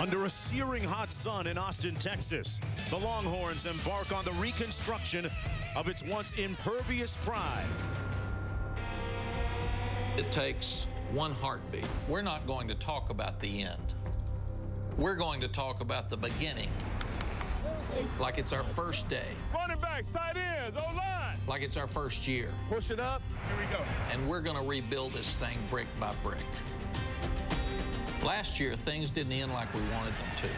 Under a searing hot sun in Austin, Texas, the Longhorns embark on the reconstruction of its once impervious pride. It takes one heartbeat. We're not going to talk about the end. We're going to talk about the beginning, like it's our first day. Running backs, tight ends, O-line. Like it's our first year. Push it up. Here we go. And we're going to rebuild this thing brick by brick. Last year, things didn't end like we wanted them to.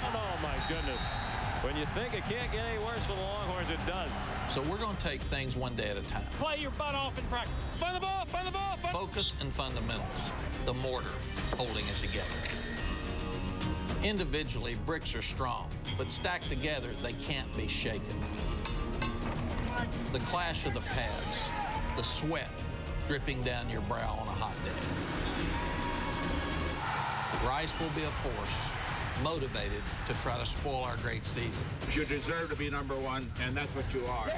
Oh, my goodness. When you think it can't get any worse for the Longhorns, it does. So we're going to take things one day at a time. Play your butt off in practice. Find the ball, find the ball. Focus and fundamentals. The mortar holding it together. Individually, bricks are strong, but stacked together, they can't be shaken. The clash of the pads, the sweat dripping down your brow on a hot day. Rice will be a force, motivated to try to spoil our great season. You deserve to be number one, and that's what you are.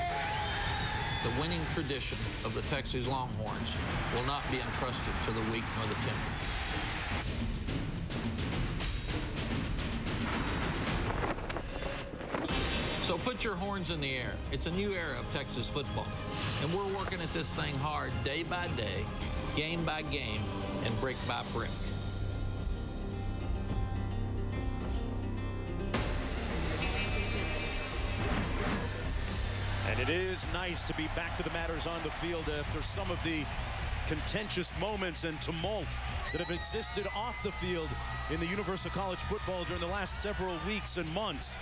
The winning tradition of the Texas Longhorns will not be entrusted to the weak nor the timid. So put your horns in the air. It's a new era of Texas football, and we're working at this thing hard day by day, game by game, and brick by brick. And it is nice to be back to the matters on the field after some of the contentious moments and tumult that have existed off the field in the universe of college football during the last several weeks and months.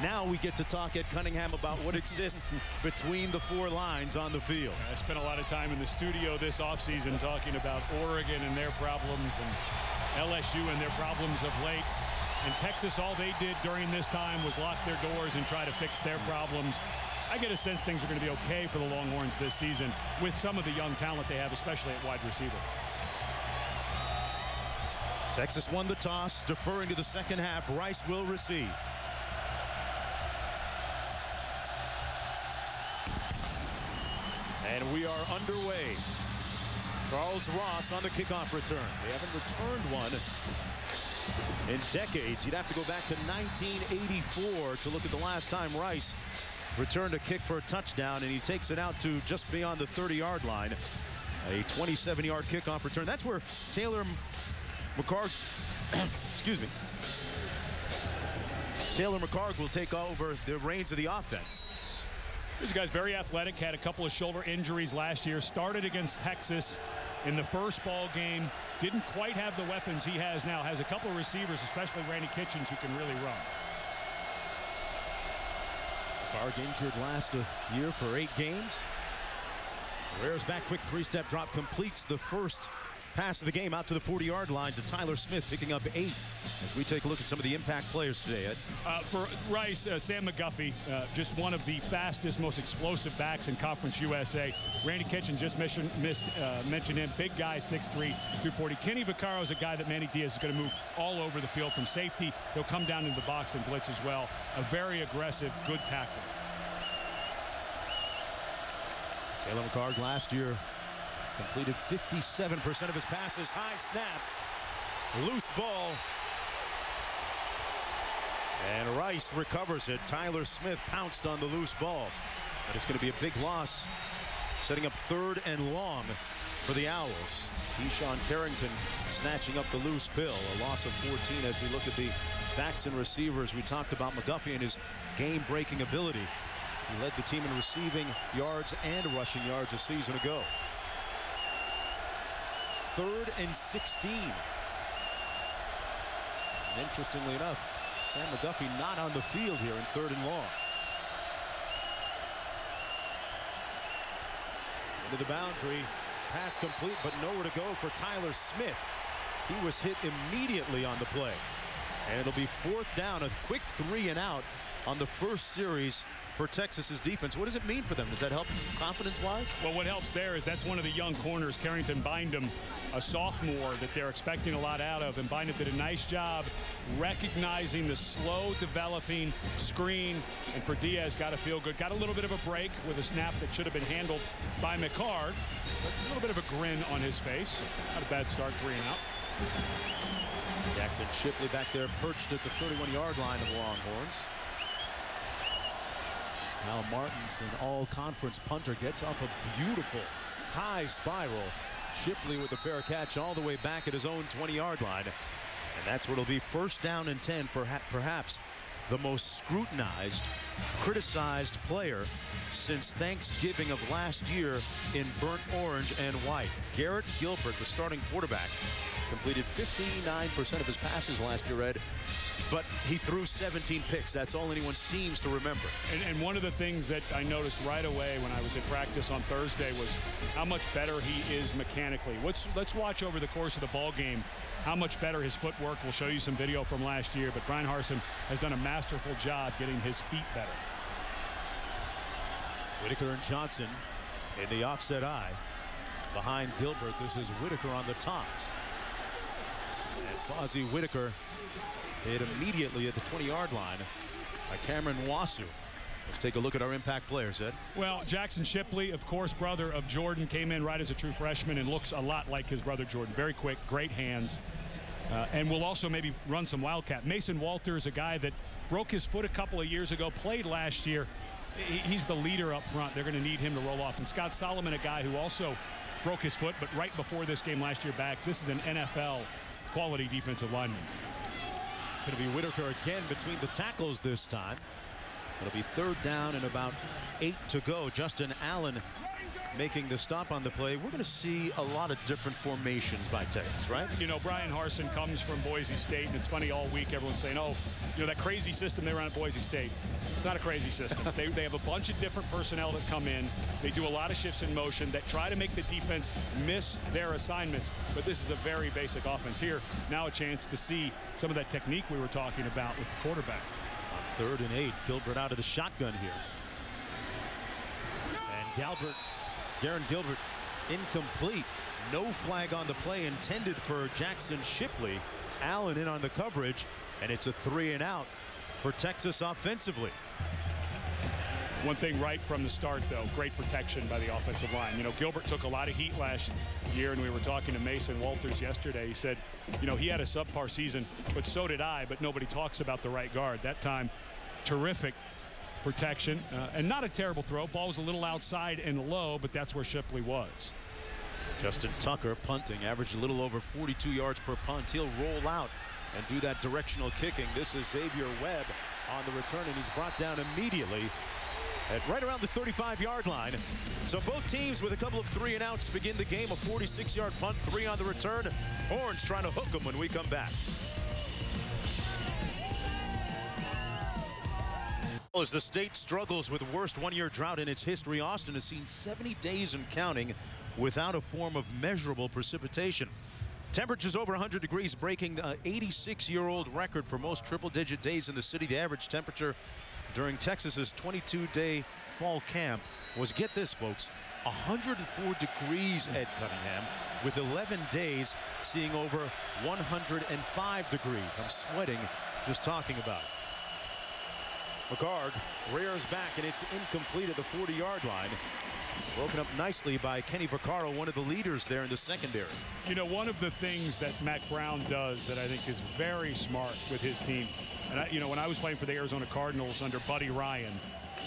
Now we get to talk at Cunningham about what exists between the four lines on the field. I spent a lot of time in the studio this offseason talking about Oregon and their problems and LSU and their problems of late. And Texas, all they did during this time was lock their doors and try to fix their problems. I get a sense things are going to be okay for the Longhorns this season with some of the young talent they have, especially at wide receiver. Texas won the toss, deferring to the second half. Rice will receive. And we are underway. Charles Ross on the kickoff return. They haven't returned one in decades. You'd have to go back to 1984 to look at the last time Rice returned a kick for a touchdown, and he takes it out to just beyond the 30-yard line. A 27-yard kickoff return. That's where Taylor McCarg, excuse me, Taylor McCarg will take over the reins of the offense. This guy's very athletic, had a couple of shoulder injuries last year, started against Texas in the first ball game, didn't quite have the weapons he has now, has a couple of receivers, especially Randy Kitchens, who can really run. McCarg injured last year for 8 games. Herrera's back, quick 3-step drop, completes the first pass of the game out to the 40-yard line to Tyler Smith, picking up 8. As we take a look at some of the impact players today, Ed. For Rice, Sam McGuffey, just one of the fastest, most explosive backs in Conference USA. Randy Kitchen just mentioned him. Big guy, 6'3", 240. Kenny Vaccaro is a guy that Manny Diaz is going to move all over the field from safety. He'll come down into the box and blitz as well. A very aggressive, good tackler. Taylor McCarg last year completed 57% of his passes. High snap. Loose ball. And Rice recovers it. Tyler Smith pounced on the loose ball. But it's going to be a big loss, setting up 3rd and long for the Owls. Keyshawn Carrington snatching up the loose pill. A loss of 14 as we look at the backs and receivers. We talked about McGuffey and his game-breaking ability. He led the team in receiving yards and rushing yards a season ago. 3rd and 16. And interestingly enough, Sam McGuffey not on the field here in 3rd and long. Into the boundary, pass complete, but nowhere to go for Tyler Smith. He was hit immediately on the play. And it'll be 4th down, a quick 3 and out on the first series for Texas's defense. What does it mean for them? Does that help confidence-wise? Well, what helps there is that's one of the young corners, Carrington Bindum, a sophomore that they're expecting a lot out of. And Bindum did a nice job recognizing the slow developing screen. And for Diaz, got to feel good. Got a little bit of a break with a snap that should have been handled by McCarg. But a little bit of a grin on his face. Not a bad start, 3 and out. Jackson Shipley back there perched at the 31-yard line of the Longhorns. Al Martins, an all-conference punter, gets off a beautiful high spiral. Shipley with the fair catch all the way back at his own 20-yard line. And that's what it'll be, first down and 10 for perhaps the most scrutinized, criticized player since Thanksgiving of last year in burnt orange and white. Garrett Gilbert, the starting quarterback, completed 59% of his passes last year, Ed, but he threw 17 picks. That's all anyone seems to remember. And one of the things that I noticed right away when I was at practice on Thursday was how much better he is mechanically. Let's watch over the course of the ball game how much better his footwork. We'll show you some video from last year, but Bryan Harsin has done a masterful job getting his feet better. Whitaker and Johnson in the offset eye. Behind Gilbert, this is Whitaker on the toss. And Fozzie Whitaker hit immediately at the 20-yard line by Cameron Wasu. Let's take a look at our impact players, Ed. Well, Jackson Shipley, of course, brother of Jordan, came in right as a true freshman and looks a lot like his brother Jordan. Very quick, great hands. And will also maybe run some wildcat. Mason Walters, a guy that broke his foot a couple of years ago, played last year. He's the leader up front. They're going to need him to roll off. And Scott Solomon, a guy who also broke his foot, but right before this game last year back, this is an NFL quality defensive lineman. It's going to be Whitaker again between the tackles this time. It'll be third down and about 8 to go. Justin Allen making the stop on the play. We're going to see a lot of different formations by Texas, right? You know, Bryan Harsin comes from Boise State, and it's funny all week everyone's saying, oh, you know, that crazy system they run at Boise State. It's not a crazy system. they have a bunch of different personnel that come in. They do a lot of shifts in motion that try to make the defense miss their assignments, but this is a very basic offense here. Now a chance to see some of that technique we were talking about with the quarterback. On 3rd and 8, Gilbert out of the shotgun here. And Garrett Gilbert incomplete. No flag on the play intended for Jackson Shipley. Allen in on the coverage, and it's a 3 and out for Texas offensively. One thing right from the start, though, great protection by the offensive line. You know, Gilbert took a lot of heat last year, and we were talking to Mason Walters yesterday. He said, you know, he had a subpar season, but so did I, but nobody talks about the right guard. That time, terrific protection, and not a terrible throw. Ball was a little outside and low, but that's where Shipley was. Justin Tucker punting, averaged a little over 42 yards per punt. He'll roll out and do that directional kicking. This is Xavier Webb on the return, and he's brought down immediately at right around the 35-yard line. So both teams with a couple of 3 and outs to begin the game. A 46-yard punt, 3 on the return. Horns trying to hook them when we come back. As the state struggles with the worst one-year drought in its history, Austin has seen 70 days and counting without a form of measurable precipitation. Temperatures over 100 degrees, breaking the 86-year-old record for most triple-digit days in the city. The average temperature during Texas's 22-day fall camp was, get this, folks, 104 degrees at Cunningham, with 11 days seeing over 105 degrees. I'm sweating just talking about it. McCard rears back, and it's incomplete at the 40-yard line. Broken up nicely by Kenny Vaccaro, one of the leaders there in the secondary. You know, one of the things that Mack Brown does that I think is very smart with his team, and you know, when I was playing for the Arizona Cardinals under Buddy Ryan,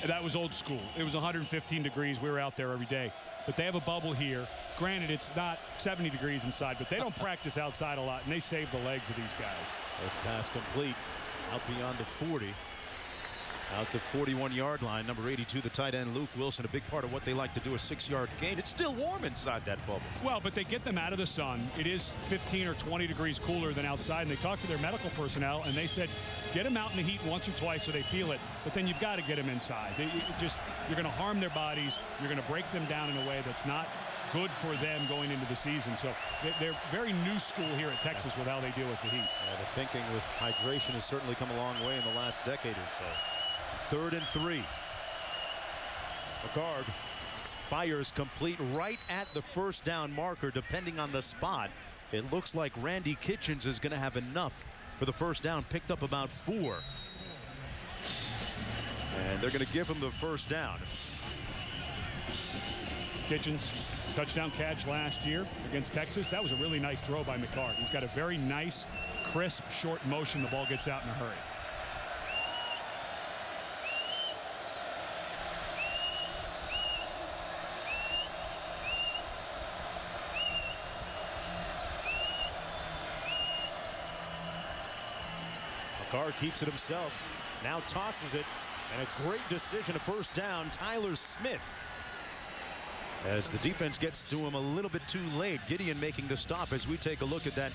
that was old school. It was 115 degrees. We were out there every day. But they have a bubble here. Granted, it's not 70 degrees inside, but they don't practice outside a lot, and they save the legs of these guys. This pass complete out beyond the 40. Out the 41-yard line, number 82, the tight end Luke Wilson. A big part of what they like to do, a 6-yard gain. It's still warm inside that bubble. Well, but they get them out of the sun. It is 15 or 20 degrees cooler than outside, and they talked to their medical personnel, and they said, get them out in the heat once or twice so they feel it, but then you've got to get them inside. You're going to harm their bodies. You're going to break them down in a way that's not good for them going into the season. So they're very new school here at Texas with how they deal with the heat. The thinking with hydration has certainly come a long way in the last decade or so. 3rd and 3. McCard fires complete right at the first down marker. Depending on the spot, it looks like Randy Kitchens is going to have enough for the first down. Picked up about 4. And they're going to give him the first down. Kitchens touchdown catch last year against Texas. That was a really nice throw by McCarg. He's got a very nice, crisp, short motion. The ball gets out in a hurry. McCarg keeps it himself. Now tosses it. And a great decision, a first down. Tyler Smith. As the defense gets to him a little bit too late. Gideon making the stop as we take a look at that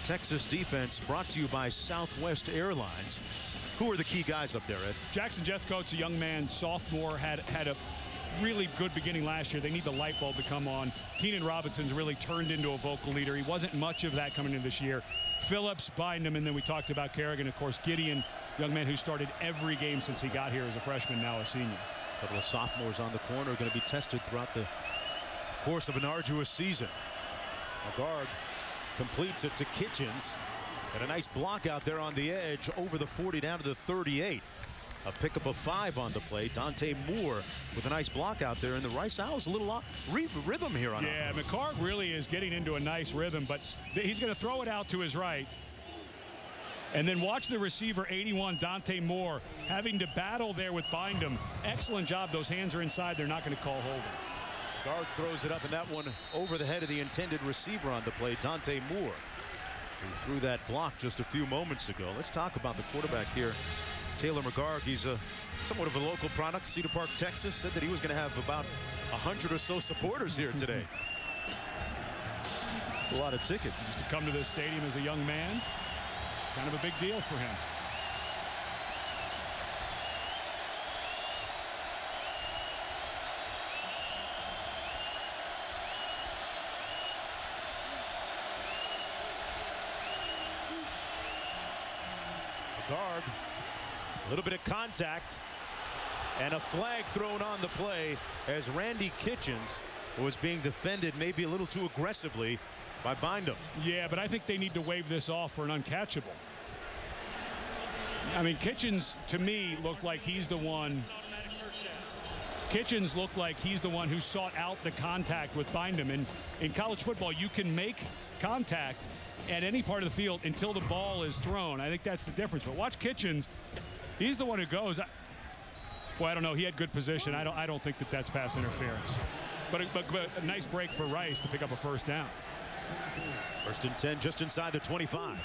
Texas defense, brought to you by Southwest Airlines. Who are the key guys up there, Ed? Jackson Jeffcoat's a young man, sophomore, had a really good beginning last year. They need the light bulb to come on. Keenan Robinson's really turned into a vocal leader. He wasn't much of that coming into this year. Phillips, Bynum, and then we talked about Kerrigan, of course. Gideon, young man who started every game since he got here as a freshman, now a senior. A couple of sophomores on the corner are going to be tested throughout the course of an arduous season. McCarg completes it to Kitchens. And a nice block out there on the edge over the 40 down to the 38. A pickup of 5 on the play. Dante Moore with a nice block out there. And the Rice Owls a little off rhythm here on offense. Yeah, McCarg really is getting into a nice rhythm, but he's going to throw it out to his right. And then watch the receiver, 81, Dante Moore, having to battle there with Bynum. Excellent job. Those hands are inside. They're not going to call holding. Guard throws it up, and that one over the head of the intended receiver on the play, Dante Moore, who threw that block just a few moments ago. Let's talk about the quarterback here, Taylor McCarg. He's somewhat of a local product. Cedar Park, Texas. Said that he was going to have about 100 or so supporters here today. That's a lot of tickets. Used to come to this stadium as a young man. Kind of a big deal for him. Guard, a little bit of contact and a flag thrown on the play as Randy Kitchens was being defended maybe a little too aggressively by Bynum. Yeah, but I think they need to wave this off for an uncatchable. I mean, Kitchens to me looked like he's the one. Kitchens looked like he's the one who sought out the contact with Bynum. And in college football, you can make contact at any part of the field until the ball is thrown. I think that's the difference. But watch Kitchens. He's the one who goes. Well, I don't know. He had good position. I don't think that that's pass interference. But a nice break for Rice to pick up a first down. First and 10 just inside the 25.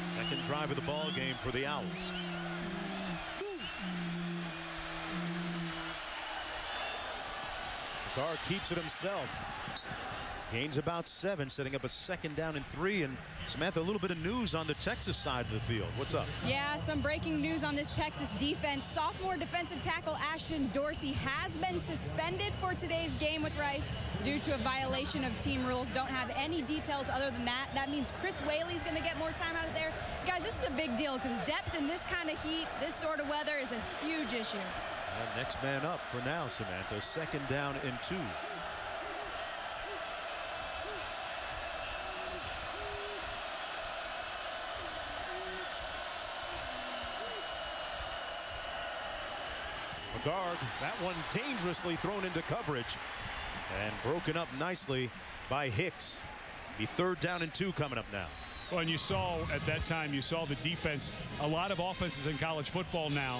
Second drive of the ball game for the Owls. Guard keeps it himself. Gains about 7, setting up a second down and 3. And Samantha, a little bit of news on the Texas side of the field. What's up? Yeah, some breaking news on this Texas defense. Sophomore defensive tackle Ashton Dorsey has been suspended for today's game with Rice due to a violation of team rules. Don't have any details other than that. That means Chris Whaley's going to get more time out of there. Guys, this is a big deal because depth in this kind of heat, this sort of weather is a huge issue. Next man up for now, Samantha. Second down and 2. Guard, that one dangerously thrown into coverage and broken up nicely by Hicks. Be third down and 2 coming up now. Well, and you saw at that time, you saw the defense. A lot of offenses in college football now,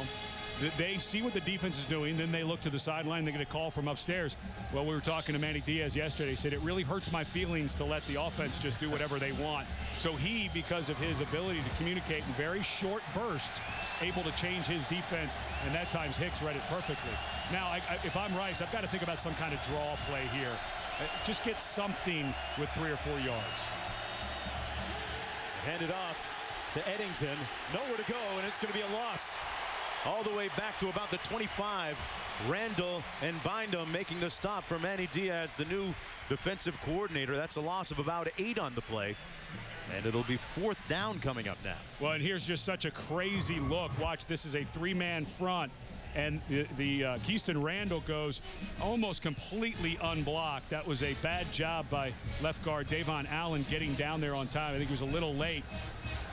they see what the defense is doing, then they look to the sideline, they get a call from upstairs. Well, we were talking to Manny Diaz yesterday. He said, it really hurts my feelings to let the offense just do whatever they want. So he, because of his ability to communicate in very short bursts, able to change his defense, and that times Hicks read it perfectly. Now, if I'm Rice, I've got to think about some kind of draw play here. Just get something with 3 or 4 yards. Handed off to Eddington. Nowhere to go, and it's going to be a loss. All the way back to about the 25. Randall and Bynum making the stop for Manny Diaz, the new defensive coordinator. That's a loss of about 8 on the play. And it'll be 4th down coming up now. Well, and here's just such a crazy look. Watch, this is a 3-man front. And the Keyston Randall goes almost completely unblocked. That was a bad job by left guard Davon Allen getting down there on time. I think he was a little late.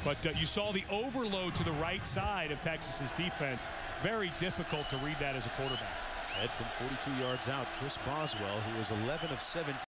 But you saw the overload to the right side of Texas's defense. Very difficult to read that as a quarterback. Head from 42 yards out, Chris Boswell, who was 11 of 17.